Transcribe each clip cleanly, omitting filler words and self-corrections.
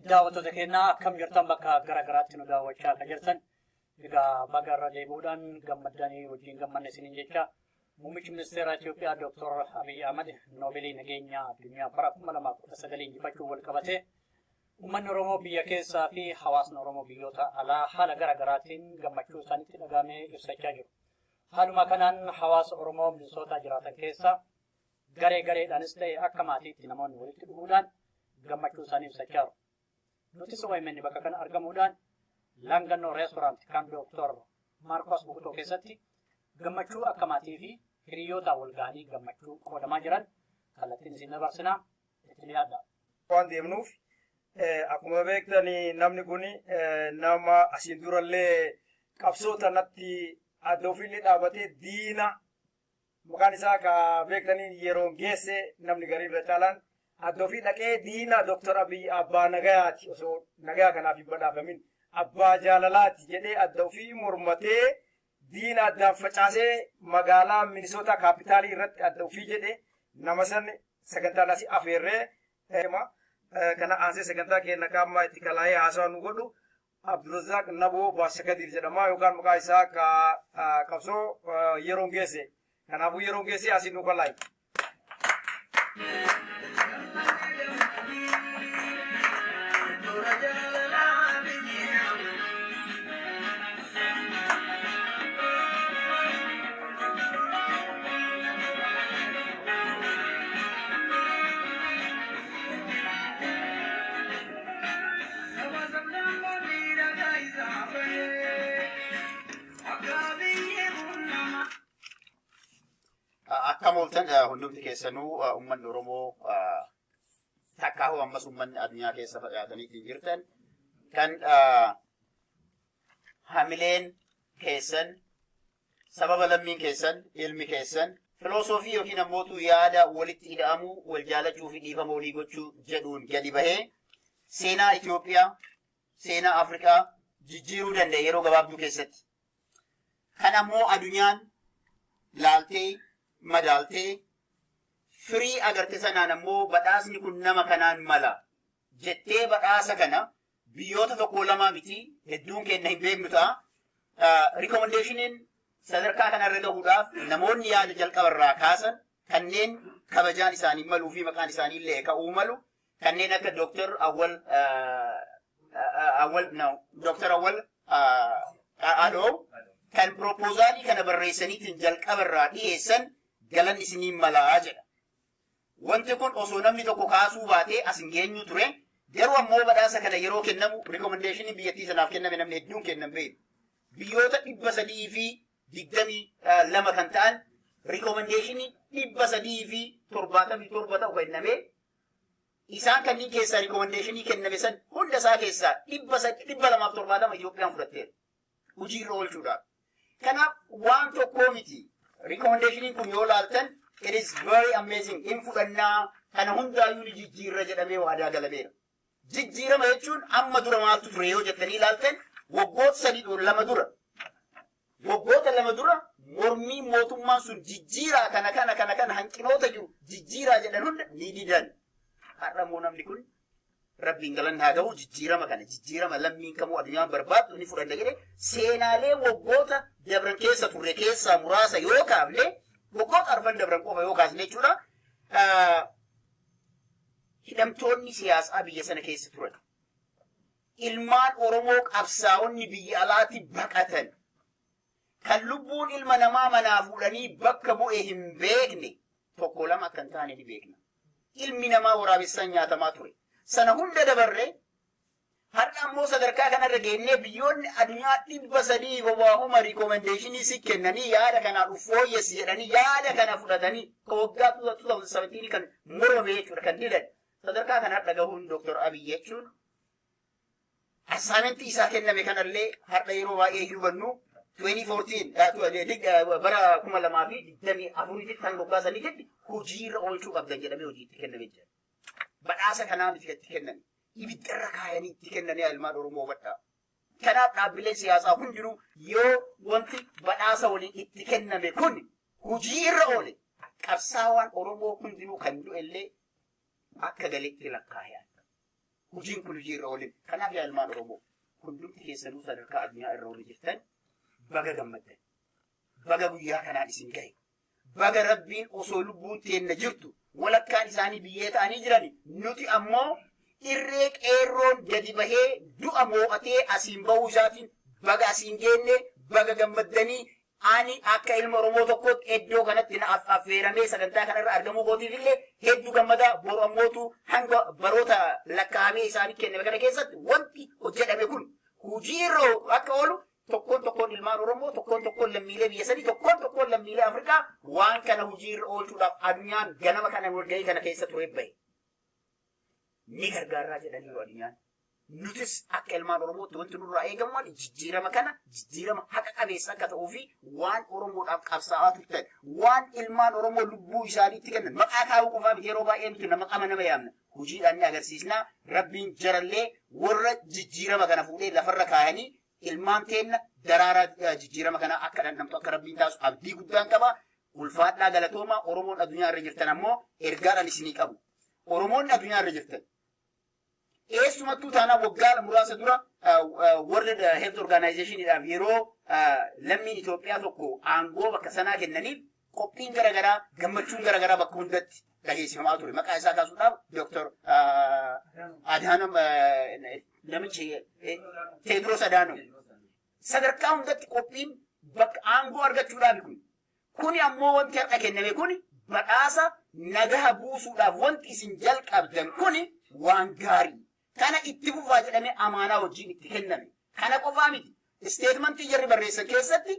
daawwattoota keenya akkam jirtan bakka garaagaraatti nu daawwachaa akka jirtan egaa bagarra deebi'uudhaan gammaddanii wajjin gammanne isiniin jecha muummichi ministeera Itoophiyaa Dr. Abiy Ahmed Noobeelii nageenya addunyaa bara 2019 injifachuu wal qabatee uummanni Oromoo biyya keessaa fi hawaasni Oromoo biyyoota alaa haala garaagaraatiin gammachuu isaaniitti dhagaamee ibsachaa jiru. Haaluma kanaan hawaasa Oromoo Minnesota jiraatan keessaa gareedhaanis ta'e akka maatiitti namoonni walitti dhufuudhaan gammachuu isaanii ibsachaa jiru. Nuti so'immanni bakka kana argamuudhaan Langannoo reestooraantii kan Dr. Maarkos Bukuto keessatti gammachuu akka maatii fi hiriyoota wal ga'anii gammachuu qoodamaa jiran kallattiin isin dabarsinaa itti yaadda. Waan deemnuuf akkuma beektanii namni kun nama asiin durallee qabsoota natti adda ofiillee dhaabatee diina maqaan isaa ka beektanii yeroo geesse namni garii irra caalaan adda ofii dhaqee diina Dr. Abiy abbaa nagayaati osoo nagayaa kanaaf hin badhaafamin abbaa jaalalaati jedhee adda ofii mormatee diina addaan facaasee magaalaa Minnesota kaapitaalii irratti adda ofii jedhee nama san sagantaan asii afeerree kana aansee sagantaa keenya kaammaa itti kalaayee haasawa nu godhu Abdulrazak Naboo Baashakadir jedhama yookaan maqaa isaa qabsoo yeroon geesse kanaafuu yeroon geesse asii nu kalaayee. Akka mooltan hundumti keessanuu uummanni Oromoo takkaahu ammas uummanni addunyaa keessa facaatanii jirtan kan hamileen keessan sababa lammiin keessan ilmi keessan filosoofii yookiin ammootu yaada walitti hidha'amuu wal jaalachuu fi dhiifama walii gochuu jedhuun gadi bahee seenaa Itoophiyaa seenaa Afrikaa jijjiiruu danda'e yeroo gabaabduu keessatti kan ammoo addunyaan laaltee madaaltee firii agarte sanaan ammoo badhaasni kun nama kanaan mala jettee badhaasa kana biyyoota tokko lama miti hedduun keenya hin beeknu ta'a. Rikomendeeshiniin sadarkaa kanarra gahuudhaaf namoonni yaada jalqabarraa kaasan kanneen kabajaan isaanii maluu fi maqaan isaanii illee ka'uu malu kanneen akka Dr. Awwal Adoo kan proposaalii kana barreessaniitiin jalqabarraa dhiyeessan galan isiniin malaa jedha. Wanti kun osoo namni tokko kaasuu baatee as hin geenyu ture. Garuu ammoo badhaasa kana yeroo kennamu rikomendeeshinii biyyattii sanaaf kenname namni hedduun kennan beeku. Biyyoota 322 kan ta'an rikomendeeshinii 377 ta'u kenname. Isaan kanneen keessaa rikomendeeshinii kenname san hunda isaa keessaa 270 Itoophiyaan fudhatteera. Hojiirra oolchuudhaaf. Kanaaf waan tokkoo miti. Recommendation kun yoo laaltan it is very amazing in fudhannaa kana hundaayyuu ni jijjiirra jedhamee waadaa galameera. Jijjiirama jechuun amma dura maaltu ture yoo jettanii ilaaltan waggoota 2 dura mormii mootummaan sun jijjiiraa kana hanqinoota jiru jijjiiraa jedhan hunda ni didan. Har'a moo namni kun rabbiin galanni haa ga'u jijjiirama lammiin kamuu addunyaan barbaadu ni fudhanna jedhe seenaalee waggoota dabran keessa turre keessaa muraasa yoo kaafne waggoota arfan dabran qofa yoo kaasne jechuudha. Hidhamtoonni siyaasaa biyya sana keessa turan. Ilmaan Oromoo qabsaa'onni biyya alaatti baqatan. Kan lubbuun ilma namaa manaa fuudhanii bakka bu'e hin beekne tokko lama akka hin taane ni beekna. Ilmi namaa waraabessaan nyaatamaa ture. Sana hunda dabarre har'a ammoo sadarkaa kanarra geennee biyyoonni addunyaa 300 bobaahuma rikomendeeshinii si kennanii yaada kanaan fooyyessi jedhanii yaada kana fudhatanii waggaa 2017 kan mormame jechuudha kan didan. Sadarkaa kanarra gahuun Dr. Abiy jechuun assaayimentii isaa kenname kanallee har'a yeroo baay'ee hin hubannu 2014 bara 2024 kan goggaasaniitti hojiirra oolchuu qabdan jedhamee hojiitti kenname jira. Badhaasa kanaa miti itti kenname. Ibiddarra kaayanii itti kennanii ilmaan Oromoo badhaa. Kanaaf dhaabbileen siyaasaa hundinuu yoo wanti badhaasa waliin itti kenname kun hojii irra oole qabsaawaan Oromoo hundinuu kan du'ellee akka galitti lakkaa'an. Hojiin kun hojii irra oole. Kanaaf yaa ilmaan Oromoo hundumti keessanuu sadarkaa addunyaa irra oole jirtan baga gammaddan. Baga guyyaa kanaan isin gahe. Baga Rabbiin osoo lubbuun teenna jirtu walakkaan isaanii biyyee ta'anii jirani. Nuti ammoo irree qeerroon gadi bahee du'a moo'atee asiin bahuu isaatiin baga asiin geenne baga gammaddanii ani akka ilma Oromoo tokkootti iddoo kanatti na affeeramee sagantaa kanarra argamuu kootiif illee hedduu gammadaa. Boru ammootu hanga baroota lakkaa'amee isaanii kenname kana keessatti wanti hojjetame kun hojii irra akka oolu tokkoon ilmaan Oromoo tokkoon lammiilee biyya sadii tokkoon lammiilee Afrikaa waan kana hojii irra oolchuudhaaf addunyaan ganama kana walgahii kana keessa ture bahe. Ni gargaaraa jedhanii addunyaan. Nutis akka ilmaan Oromootti wanti nurraa eegamu jijjiirama kana jijjiirama haqa qabeessa akka ta'uu fi waan Oromoodhaaf qabsaa'aa turtan waan ilmaan Oromoo lubbuu isaaniitti kennan maqaa kaa'uu qofaa miti yeroo baay'ee nuti nama yaamna. Hojiidhaan ni agarsiisnaa. Rabbiin jarallee warra jijjiirama kana fuudhee lafarra kaayanii ilmaan teenna daraaraa jijjiirama kana akka dhandhamtu akka Rabbiin taasisu abdii guddaan qaba. Ulfaadhaa galatooma. Oromoon addunyaa irra jirtan ammoo ergaadhaan isinii qabu. Oromoonni addunyaa irra jirtan eessumattuu taanaa waggaa muraasa dura World Health Organizationidhaaf yeroo lammiin Itoophiyaa tokko aangoo bakka sanaa kennaniif qophiin garaagaraa gammachuun garaagaraa bakka hundatti dhageessifamaa ture. Maqaa isaa kaasuudhaaf Dr. Adhanom namichi Tedros Adhanom sadarkaa hundatti qophiin bakka aangoo argachuudhaaf kuni ammoo wanti har'a kenname kuni badhaasa nagaha buusuudhaaf wanti isin jalqabdan kuni waan gaarii. Kana itti fufaa jedhamee amaanaa wajjin itti kenname. Kana qofaa miti. Isteetmentii jarri barreessan keessatti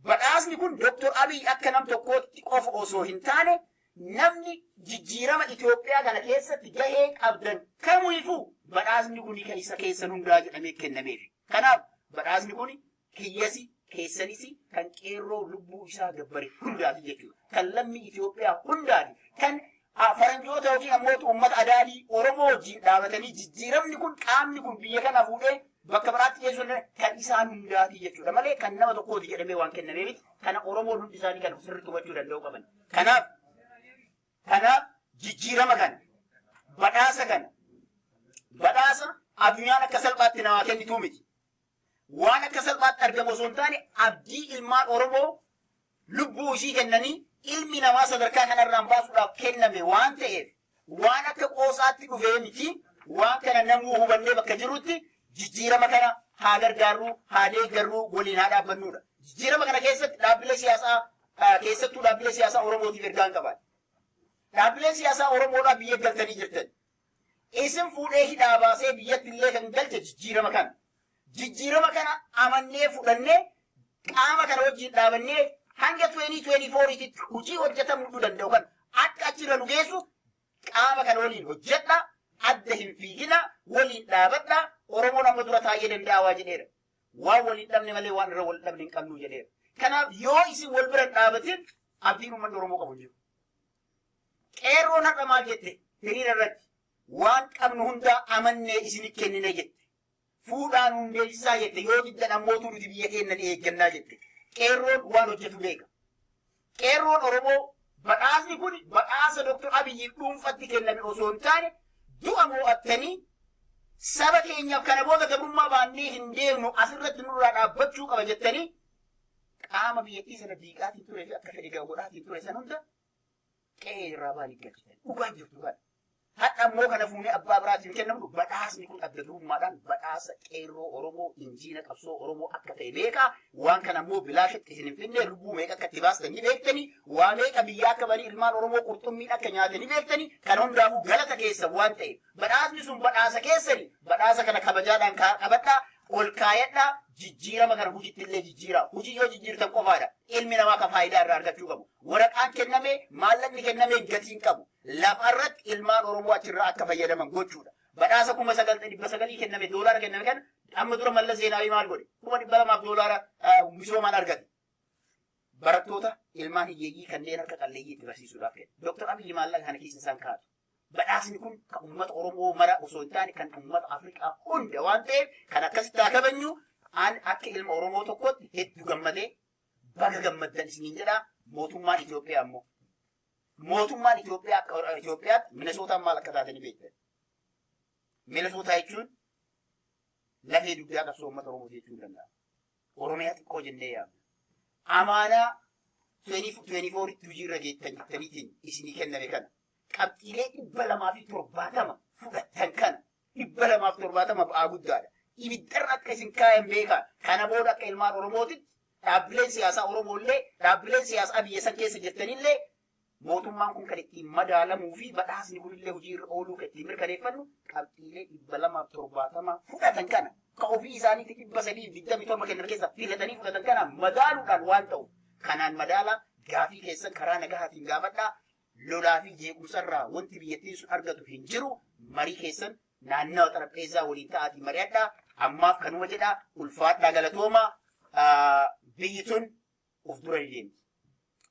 badhaasni kun Dr. Abiy akka nam tokkootti qofa osoo hin taane namni jijjiirama Itoophiyaa kana keessatti gahee qabdan kamuifuu badhaasni kun isa keessan hundaa jedhamee kennameef. Kanaaf badhaasni kun kiyyasi keessanis kan qeerroo lubbuu isaa gabbare hundaati jechuudha. Kan lammii Itoophiyaa hundaati. Kan faranjoota yookiin ammoo uummata adaadii Oromoo wajjin dhaabatanii jijjiiramni kun qaamni kun biyya kana fuudhee bakka biraatti geessuun kan isaan hundaati jechuudha malee kan nama tokkooti jedhamee waan kennamee miti. Kana Oromoon hundi isaanii kan sirriitti hubachuu danda'u qaban. Kanaaf jijjiirama kana badhaasa addunyaan akka salphaatti namaa kennituu miti. Waan akka salphaatti argamu osoo hin taane abdii ilmaan Oromoo lubbuu ishii kennanii ilmi namaa sadarkaa kanarraan baasuudhaaf kenname waan ta'eef waan akka qoosaatti dhufee miti. Waan kana namuu hubannee bakka jirutti jijjiirama kana haa gargaarruu haa deeggarruu waliin haa dhaabbannuudha. Jijjiirama kana keessatti dhaabbilee siyaasaa keessattuu dhaabbilee siyaasaa Oromootiif ergaan qaban. Dhaabbileen siyaasaa Oromoodhaaf biyya galtanii jirtan. Isin fuudhee hidhaa baasee biyyatti illee kan galche jijjiirama kana. Jijjiirama kana amannee fudhannee qaama kana wajjin dhaabannee hanga 2024 hojii hojjetamuu danda'u kan akka achirra nu geessu qaama kana waliin hojjedha. Adda hin fiigina waliin dhaabadha. Oromoon amma dura taa'ee danda'a waa jedheera. Waan waliin dhabne malee waan irra wal dhabne hin qabnu jedheera. Kanaaf yoo isin wal bira dhaabatin abdiin uummanni Oromoo qabu jiru. Qeerroon har'a maal jette hiriira irratti waan qabnu hundaa amannee isinit kennine jette. Fuudhaan hundeessisaa jette yoo diddan ammootu nuti biyya keenya eeggannaa jette. Qeerroon waan hojjetu beeka. Qeerroon Oromoo badhaasni kun badhaasa Dr. Abiyyiif dhuunfatti kenname osoo hin taane du'a moo'attanii saba keenyaaf kana booda gabrummaa baannee hin deemnu asirratti nurraa dhaabbachuu qaba jettanii qaama biyyattii sana diiqaatiin ture fi akka fedhe godhaatiin ture san hunda qe'ee irraa baanii galchitan. Dhugaa jirtu kana. Hadha ammoo kana fuunee abbaa biraatiin kennamu badhaasni kun adda durummaadhaan badhaasa qeerroo Oromoo injiina qabsoo Oromoo akka ta'e beekaa. Waan kana ammoo bilaashatti isin hin finne lubbuu meeqa akka itti baastan ni beektanii. Waa meeqa biyyaa akka banii ilmaan Oromoo qurxummiin akka nyaatan ni beektanii. Kan hundaafuu galata keessan waan ta'eef badhaasni sun badhaasa keessani. Badhaasa kana kabajaadhaan qabadhaa ol kaayadhaa jijjiirama kana hojiitti illee jijjiiraa. Hojii yoo jijjiirtan qofaadha. Ilmi namaa kan faayidaa irraa argachuu qabu. Waraqaan kenname maallaqni kenname gatiin qabu. Lafarratti ilmaan Oromoo achirraa akka fayyadaman gochuudha. Badhaasa 9,900 kenname doolaara kenname kan amma dura Mallas Zeenaawii maal godhe? 200,000 doolaara misoomaan argate. Barattoota ilmaan hiyyeeyyii kanneen harka qalleeyyii itti barsiisuudhaaf kenna. Dr. Abiy maallaqa kana keessa isaan kaa'atu. Badhaasni kun kan uummata Oromoo mara osoo hin taane kan uummata Afrikaa hunda waan ta'eef kan akkasitti haa kabajnu an akka ilma Oromoo tokkotti hedduu gammadee baga gammaddan isiniin jedha. Mootummaan Itoophiyaa ammoo mootummaan Itoophiyaatti Minesootaan maal akka taatanii beektan. Minesootaa jechuun lafee dugdaa qabsoo uummata Oromoo jechuu danda'a. Oromiyaa xiqqoo jennee yaadna. Amaanaa 24 hojiirra geettan jettaniitiin isinii kenname kana qabxiilee 270 fudhattan kana 270 ba'aa guddaadha. Ibiddarra akka isin kaayan beekaa. Kana booda akka ilmaan Oromootitti dhaabbileen siyaasaa Oromoollee dhaabbileen siyaasaa biyya san keessa jirtanillee mootummaan kun kan ittiin madaalamuu fi badhaasni kunillee hojiirra ooluu kan ittiin mirkaneeffannu qabxiilee 270 fudhatan kana ka ofii isaaniitti 327 kennan keessa filatanii fudhatan kana madaaluudhaan waan ta'u kanaan madaala gaafii keessan karaa nagahaatiin gaafadhaa. Lolaa fi jeequmsarraa wanti biyyattiin sun argatu hin jiru. Marii keessan naannawa xarapheezaa waliin ta'aatii mari'adhaa. Ammaaf kanuma jedhaa ulfaadhaa galatoomaa. Biyyi tun of dura deemti.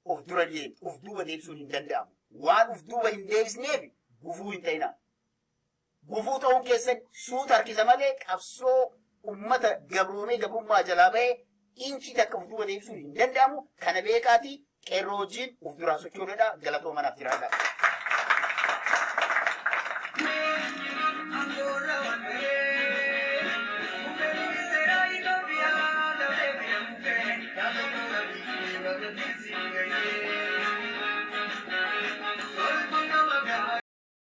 Of dura deemti. Of duuba deebisuun hin danda'amu. Waan of duuba hin deebisneef gufuu hin ta'inaa. Gufuu ta'uun keessan suuta harkisa malee qabsoo uummata gabroomee gabrummaa jalaa bahee inchi takka of duuba deebisuun hin danda'amu. Kana beekaatii qeerroo wajjin of duraa sochoodha. Galatoo manaaf jiraadha.